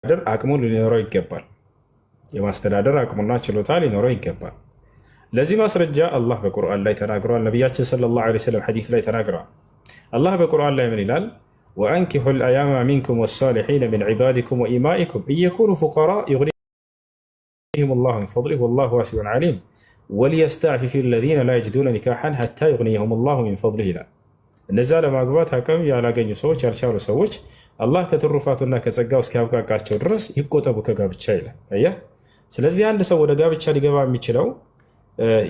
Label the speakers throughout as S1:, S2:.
S1: አቅሙ ሊኖረው ይገባል። የማስተዳደር አቅሙና ችሎታ ሊኖረው ይገባል። ለዚህ ማስረጃ አላህ በቁርአን ላይ ተናግሯል። ነቢያችን ሰለላሁ ዐለይሂ ወሰለም ሐዲስ ላይ ተናግረዋል። አላህ በቁርአን ላይ ምን ይላል? ወአንኪሑ ልአያማ ሚንኩም ወሳሊሒነ ሚን ዒባዲኩም ወኢማኢኩም ኢየኩኑ ፉቀራ ዩግኒሂም ላሁ ሚን ፈድሊህ ወላሁ ዋሲዑን ዓሊም ወሊየስተዕፊፊ ለዚነ ላ የጅዱነ ኒካሐን ሐታ ዩግኒየሁም ላሁ ሚን ፈድሊህ ይላል። እነዚያ ለማግባት አቅም ያላገኙ ሰዎች፣ ያልቻሉ ሰዎች አላህ ከትሩፋቱና ከጸጋው እስኪያብቃቃቸው ድረስ ይቆጠቡ ከጋብቻ ይላል። አየህ። ስለዚህ አንድ ሰው ወደ ጋብቻ ሊገባ የሚችለው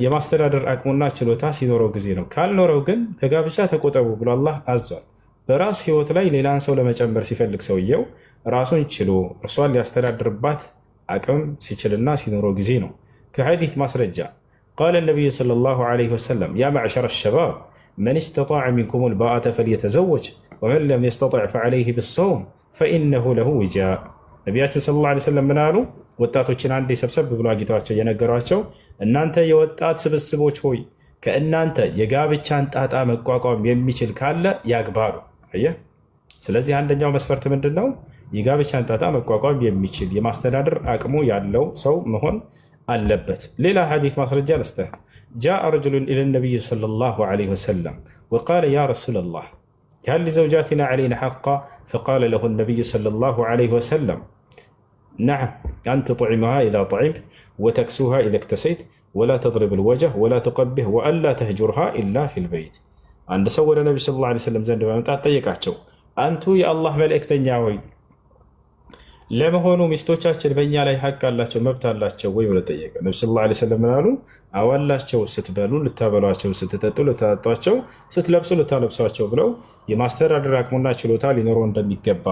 S1: የማስተዳደር አቅሙና ችሎታ ሲኖረው ጊዜ ነው። ካልኖረው ግን ከጋብቻ ተቆጠቡ ብሎ አላህ አዟል። በራስ ህይወት ላይ ሌላን ሰው ለመጨመር ሲፈልግ ሰውየው ራሱን ችሎ እርሷን ሊያስተዳድርባት አቅም ሲችልና ሲኖረው ጊዜ ነው። ከሐዲስ ማስረጃ ቃለ ነቢዩ ሰለላሁ ዐለይሂ ወሰለም ያ መዕሸረ ሸባብ መን ስተጣዐ ሚንኩሙል ባአተ ፈልየተዘወጅ ወመን ለም የስተጢዕ ፈዐለይሂ ቢሶውም ፈኢነሁ ለሁ ዊጃእ። ነቢያችን ሰለላሁ ዐለይሂ ወሰለም ምን አሉ? ወጣቶችን አንዴ ሰብሰብ ብሎ አግኝተዋቸው የነገሯቸው እናንተ የወጣት ስብስቦች ሆይ ከእናንተ የጋብቻን ጣጣ መቋቋም የሚችል ካለ ያግባሉ። አየህ። ስለዚህ አንደኛው መስፈርት ምንድን ነው? የጋብቻን ጣጣ መቋቋም የሚችል የማስተዳደር አቅሙ ያለው ሰው መሆን አለበት። ሌላ ሐዲስ ማስረጃ ልስጥህ። ጃአ ረጁሉን ኢለ ነቢይ ሰለላሁ ዐለይሂ ወሰለም ወቃለ ያ ረሱለላህ هل لزوجاتنا علينا حقا؟ فقال له النبي صلى الله عليه وسلم نعم، أن تطعمها إذا طعمت وتكسوها إذا اكتسيت ولا تضرب الوجه ولا تقبه وألا تهجرها إلا في البيت. عند سور النبي صلى الله عليه وسلم زند بمتعة طيقاتشو أنتو يا الله ملك تنياوي ለመሆኑ ሚስቶቻችን በእኛ ላይ ሐቅ አላቸው መብት አላቸው ወይ ብሎ ጠየቀ። ነብዩ ሰለላሁ ዐለይሂ ወሰለም አሉ አዋላቸው፣ ስትበሉ ልታበሏቸው፣ ስትጠጡ ልታጠጧቸው፣ ስትለብሱ ልታለብሷቸው ብለው የማስተዳደር አቅሙና ችሎታ ሊኖረው እንደሚገባ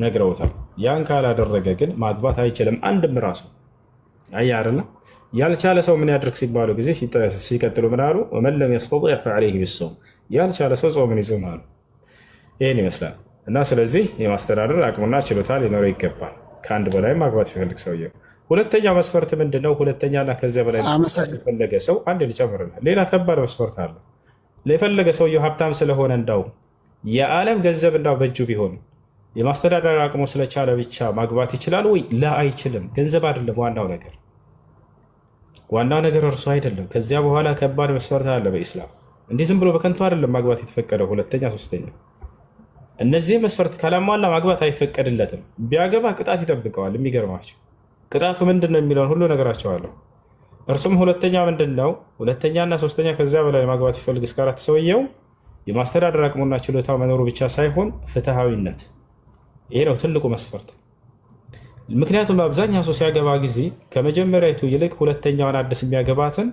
S1: ነግረውታል። ያን ካላደረገ ግን ማግባት አይችልም። አንድም ራሱ አያ አይደለ ያልቻለ ሰው ምን ያድርግ ሲባሉ ጊዜ ሲቀጥሉ ምን አሉ? ወመን ለም የስተጢዕ ፈዐለይሂ ቢሶም፣ ያልቻለ ሰው ጾምን ይዞ ማለት ይሄን ይመስላል። እና ስለዚህ የማስተዳደር አቅሙና ችሎታ ሊኖረው ይገባል። ከአንድ በላይ ማግባት ይፈልግ ሰውየው። ሁለተኛው መስፈርት ምንድነው? ሁለተኛና ከዚያ በላይ የፈለገ ሰው አንድ ሊጨምርልህ ሌላ ከባድ መስፈርት አለ። የፈለገ ሰውየው ሀብታም ስለሆነ እንዳው የዓለም ገንዘብ እንዳው በእጁ ቢሆን የማስተዳደር አቅሙ ስለቻለ ብቻ ማግባት ይችላል ወይ? ላ አይችልም። ገንዘብ አይደለም ዋናው ነገር። ዋናው ነገር እርሱ አይደለም። ከዚያ በኋላ ከባድ መስፈርት አለ በኢስላም። እንዲህ ዝም ብሎ በከንቱ አይደለም ማግባት የተፈቀደው። ሁለተኛ ሶስተኛ እነዚህ መስፈርት ካላሟላ ማግባት አይፈቀድለትም። ቢያገባ ቅጣት ይጠብቀዋል። የሚገርማቸው ቅጣቱ ምንድን ነው የሚለውን ሁሉ ነገራቸዋለሁ። እርሱም ሁለተኛ ምንድን ነው? ሁለተኛና ሶስተኛ ከዚያ በላይ ማግባት ይፈልግ እስከ አራት ሰውየው የማስተዳደር አቅሙና ችሎታ መኖሩ ብቻ ሳይሆን ፍትሃዊነት። ይሄ ነው ትልቁ መስፈርት። ምክንያቱም አብዛኛው ሰው ሲያገባ ጊዜ ከመጀመሪያቱ ይልቅ ሁለተኛዋን አዲስ የሚያገባትን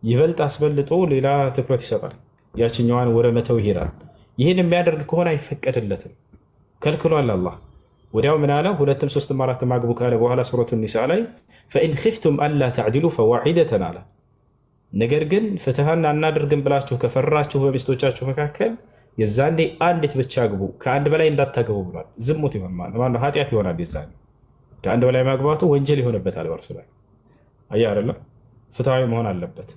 S1: ይበልጥ አስበልጦ ሌላ ትኩረት ይሰጣል። ያችኛዋን ወደ መተው ይሄዳል። ይህን የሚያደርግ ከሆነ አይፈቀድለትም፣ ከልክሏል አላህ። ወዲያው ምን አለ? ሁለትም ሶስትም አራትም አግቡ ካለ በኋላ ሱረቱ ኒሳ ላይ ፈኢን ኺፍቱም አላ ተዕዲሉ ፈዋሒደተን አለ። ነገር ግን ፍትሃን አናደርግም ብላችሁ ከፈራችሁ በሚስቶቻችሁ መካከል የዛኔ አንዲት ብቻ አግቡ፣ ከአንድ በላይ እንዳታገቡ ብሏል። ዝሙት ይሆን ማነው ኃጢአት ይሆናል። የዛኔ ከአንድ በላይ ማግባቱ ወንጀል ይሆንበታል በእርሱ ላይ። አየህ አይደለም? ፍትሃዊ መሆን አለበት።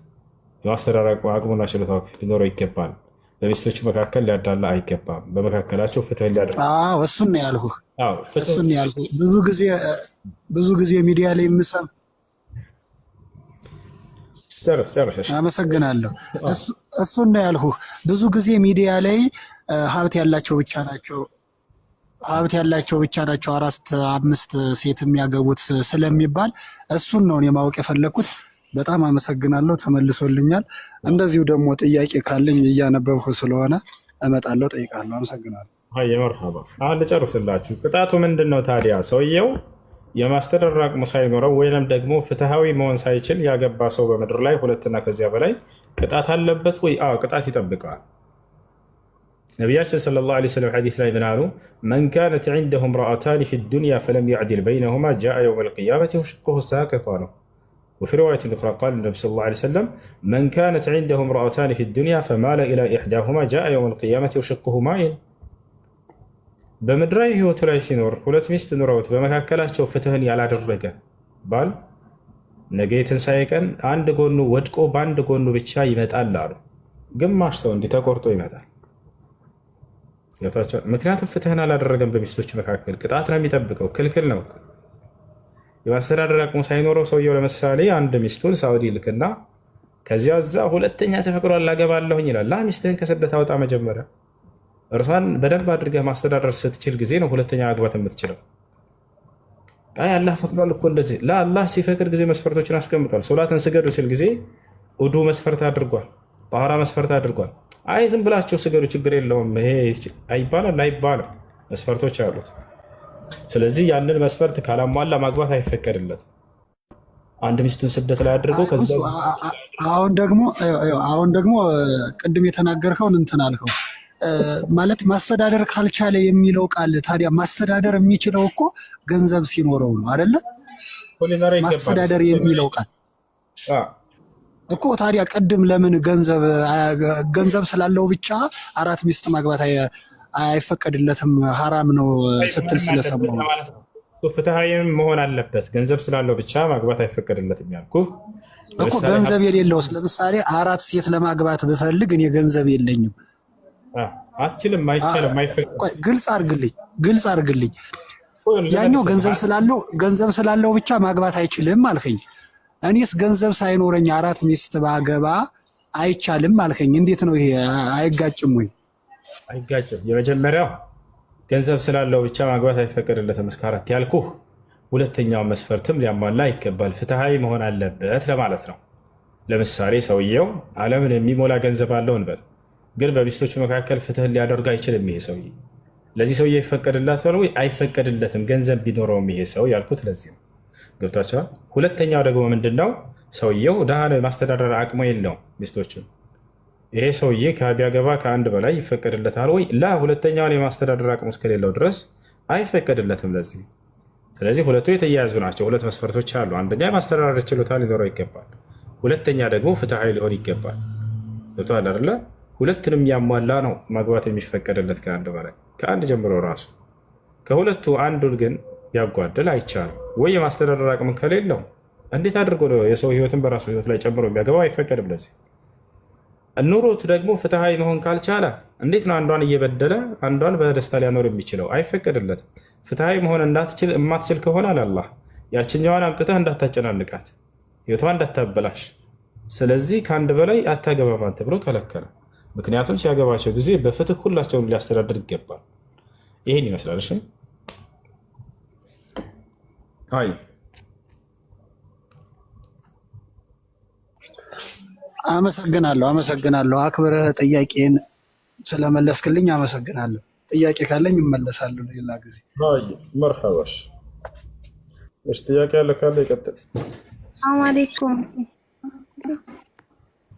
S1: የማስተዳደር አቅሙና ችሎታው ሊኖረው ይገባል። በሚስቶቹ መካከል ሊያዳላ አይገባም። በመካከላቸው ፍትህ ሊያደርግ
S2: እሱን ነው ያልኩህ። ብዙ ጊዜ ሚዲያ ላይ የምሰማው አመሰግናለሁ። እሱን ነው ያልኩህ። ብዙ ጊዜ ሚዲያ ላይ ሀብት ያላቸው ብቻ ናቸው አራት አምስት ሴት የሚያገቡት ስለሚባል እሱን ነው እኔ ማወቅ የፈለግኩት። በጣም አመሰግናለሁ። ተመልሶልኛል። እንደዚሁ ደግሞ ጥያቄ ካለኝ እያነበብኩ ስለሆነ እመጣለሁ፣ ጠይቃለሁ። አመሰግናለሁ።
S1: መርሐባ። አሁን ልጨርስላችሁ። ቅጣቱ ምንድን ነው ታዲያ? ሰውየው የማስተዳደር አቅሙ ሳይኖረው ወይም ደግሞ ፍትሃዊ መሆን ሳይችል ያገባ ሰው በምድር ላይ ሁለትና ከዚያ በላይ ቅጣት አለበት ወይ? አዎ ቅጣት ይጠብቀዋል። ነቢያችን ሰለላሁ ዐለይሂ ወሰለም ሐዲስ ላይ ምን አሉ? መን ካነት ዒንደሁ እምረአታኒ ፊ ዱንያ ፈለም ያዕዲል በይነሁማ ጃአ የውመል ቂያመቲ ወሽቁሁ ሳቂጣ ነው። وفي رواية أخرى قال النبي صلى الله عليه وسلم من كانت عنده امرأتان في الدنيا فمال إلى إحداهما جاء يوم القيامة وشقه مائل. በምድራዊ ህይወቱ ላይ ሲኖር ሁለት ሚስት ኑረውት በመካከላቸው ፍትህን ያላደረገ ባል ነገ የትንሣኤ ቀን አንድ ጎኑ ወድቆ በአንድ ጎኑ ብቻ ይመጣል አሉ። ግማሽ ሰው እንዲህ ተቆርጦ ይመጣል። ምክንያቱም ፍትህን አላደረገም። በሚስቶች መካከል ቅጣት ነው የሚጠብቀው፣ ክልክል ነው። የማስተዳደር አቅሙ ሳይኖረው ሰውየው ለምሳሌ አንድ ሚስቱን ሳውዲ ልክና ከዚያ እዛ ሁለተኛ ተፈቅሯል ላገባለሁኝ ይላል። ሚስትህን ከስደት አውጣ መጀመሪያ። እርሷን በደንብ አድርገህ ማስተዳደር ስትችል ጊዜ ነው ሁለተኛ ማግባት የምትችለው። አላህ ፈቅዷል እኮ እንደዚህ። ለአላህ ሲፈቅድ ጊዜ መስፈርቶችን አስቀምጧል። ሶላትን ስገዱ ሲል ጊዜ ውዱ መስፈርት አድርጓል፣ ጣሃራ መስፈርት አድርጓል። ዝም ብላችሁ ስገዱ ችግር የለውም ይሄ አይባልም አይባልም፣ መስፈርቶች አሉት። ስለዚህ ያንን መስፈርት ካላሟላ ማግባት አይፈቀድለትም። አንድ ሚስቱን ስደት ላይ አድርገው
S2: አሁን ደግሞ ቅድም የተናገርከውን እንትን አልከው ማለት ማስተዳደር ካልቻለ የሚለው ቃል ታዲያ ማስተዳደር የሚችለው እኮ ገንዘብ ሲኖረው ነው አይደለ? ማስተዳደር የሚለው ቃል እኮ ታዲያ ቅድም ለምን ገንዘብ ስላለው ብቻ 4 ሚስት ማግባት አይፈቀድለትም ሐራም ነው ስትል ስለሰማሁ
S1: ፍትሃዊም መሆን አለበት። ገንዘብ ስላለው ብቻ ማግባት አይፈቀድለትም ያልኩህ
S2: እኮ ገንዘብ የሌለውስ ለምሳሌ 4 ሴት ለማግባት ብፈልግ እኔ ገንዘብ የለኝም
S1: አትችልም፣ አይቻልም፣ አይፈቀድም።
S2: ግልጽ አድርግልኝ። ያኛው ገንዘብ ስላለው ብቻ ማግባት አይችልም አልከኝ። እኔስ ገንዘብ ሳይኖረኝ 4 ሚስት ባገባ አይቻልም አልከኝ። እንዴት ነው ይሄ? አይጋጭም ወይ?
S1: አይጋጭም። የመጀመሪያው ገንዘብ ስላለው ብቻ ማግባት አይፈቀድለትም እስከ 4 ያልኩህ፣ ሁለተኛው መስፈርትም ሊያሟላ ይገባል፣ ፍትሃዊ መሆን አለበት ለማለት ነው። ለምሳሌ ሰውየው ዓለምን የሚሞላ ገንዘብ አለው እንበል፣ ግን በሚስቶቹ መካከል ፍትህን ሊያደርግ አይችልም ይሄ ሰውዬ። ለዚህ ሰውዬ ይፈቀድላታል ወይ? አይፈቀድለትም፣ ገንዘብ ቢኖረውም ይሄ ሰው ያልኩት ለዚህ ነው። ገብቷቸዋል። ሁለተኛው ደግሞ ምንድነው? ሰውየው ድሃ ነው፣ የማስተዳደር አቅሙ የለውም ሚስቶችን። ይሄ ሰውዬ ቢያገባ ከአንድ በላይ ይፈቀድለታል ወይ? ሁለተኛውን የማስተዳደር አቅሙ እስከሌለው ድረስ አይፈቀድለትም ለዚህ። ስለዚህ ሁለቱ የተያያዙ ናቸው። ሁለት መስፈርቶች አሉ። አንደኛ የማስተዳደር ችሎታ ሊኖረው ይገባል፣ ሁለተኛ ደግሞ ፍትሃዊ ሊሆን ይገባል። ገብቶሃል አይደለ? ሁለቱንም ያሟላ ነው ማግባት የሚፈቀድለት ከአንድ በላይ ከአንድ ጀምሮ ራሱ። ከሁለቱ አንዱን ግን ቢያጓድል አይቻልም። ወይ የማስተዳደር አቅም ከሌለው እንዴት አድርጎ የሰው ህይወትን በራሱ ህይወት ላይ ጨምሮ የሚያገባው? አይፈቀድም ለዚህ። ኑሮት ደግሞ ፍትሃዊ መሆን ካልቻለ እንዴት ነው አንዷን እየበደለ አንዷን በደስታ ሊያኖር የሚችለው? አይፈቀድለትም። ፍትሃዊ መሆን የማትችል ከሆነ አላህ ያችኛዋን አምጥተህ እንዳታጨናንቃት፣ ህይወቷ እንዳታበላሽ። ስለዚህ ከአንድ በላይ አታገባም አንተ ብሎ ከለከለ። ምክንያቱም ሲያገባቸው ጊዜ በፍትህ ሁላቸውን ሊያስተዳድር ይገባል። ይህን ይመስላል። እሺ አይ
S2: አመሰግናለሁ። አክብረህ ጥያቄን ስለመለስክልኝ አመሰግናለሁ። ጥያቄ ካለኝ እመለሳለሁ ሌላ ጊዜ።
S1: መርሐባሽ። እሺ ጥያቄ ያለ ካለ ይቀጥል።
S3: ሰላም አለይኩም።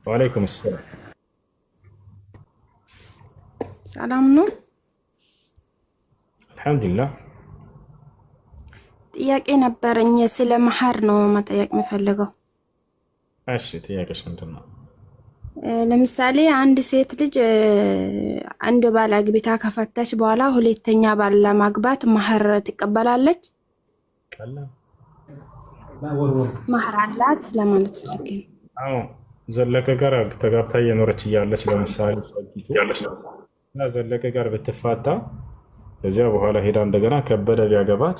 S1: ወአለይኩም ሰላም።
S3: ሰላም ነው?
S1: አልሐምዱሊላህ።
S3: ጥያቄ ነበረኝ፣ ስለ መሐር ነው መጠየቅ የምፈልገው።
S1: እሺ ጥያቄሽ ምንድን ነው?
S3: ለምሳሌ አንድ ሴት ልጅ አንድ ባል አግብታ ከፈተች በኋላ ሁለተኛ ባል ለማግባት መሐር ትቀበላለች? መሐር አላት ለማለት ፈልጌ ነው።
S1: አዎ ዘለቀ ጋር ተጋብታ እየኖረች እያለች ለምሳሌ ዘለቀ ጋር ብትፋታ ከዚያ በኋላ ሄዳ እንደገና ከበደ ቢያገባት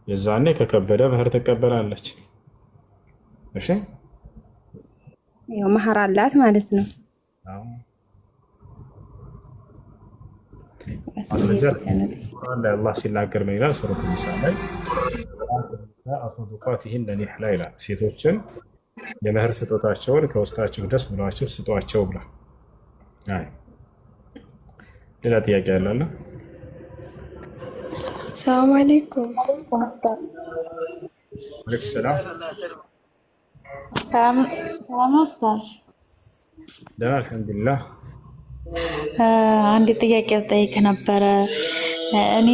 S1: የዛኔ ከከበደ መህር ትቀበላለች። እሺ
S3: ያው መሐር አላት ማለት ነው።
S1: ማስረጃ አላህ ሲናገር ምን ይላል? ሱረቱ ኒሳ ላይ አስወዱቃቲሂን ኒሕላ ይላል። ሴቶችን የመህር ስጦታቸውን ከውስጣችሁ ደስ ብሏቸው ስጧቸው ብሏል። ሌላ ጥያቄ ያለ?
S4: ሰላም አለይኩም።
S1: ሰላም
S4: ሰላም ኡስታዝ።
S1: ደህና አልሐምዱሊላህ።
S4: አንድ ጥያቄ ልጠይቅ ነበረ። እኔ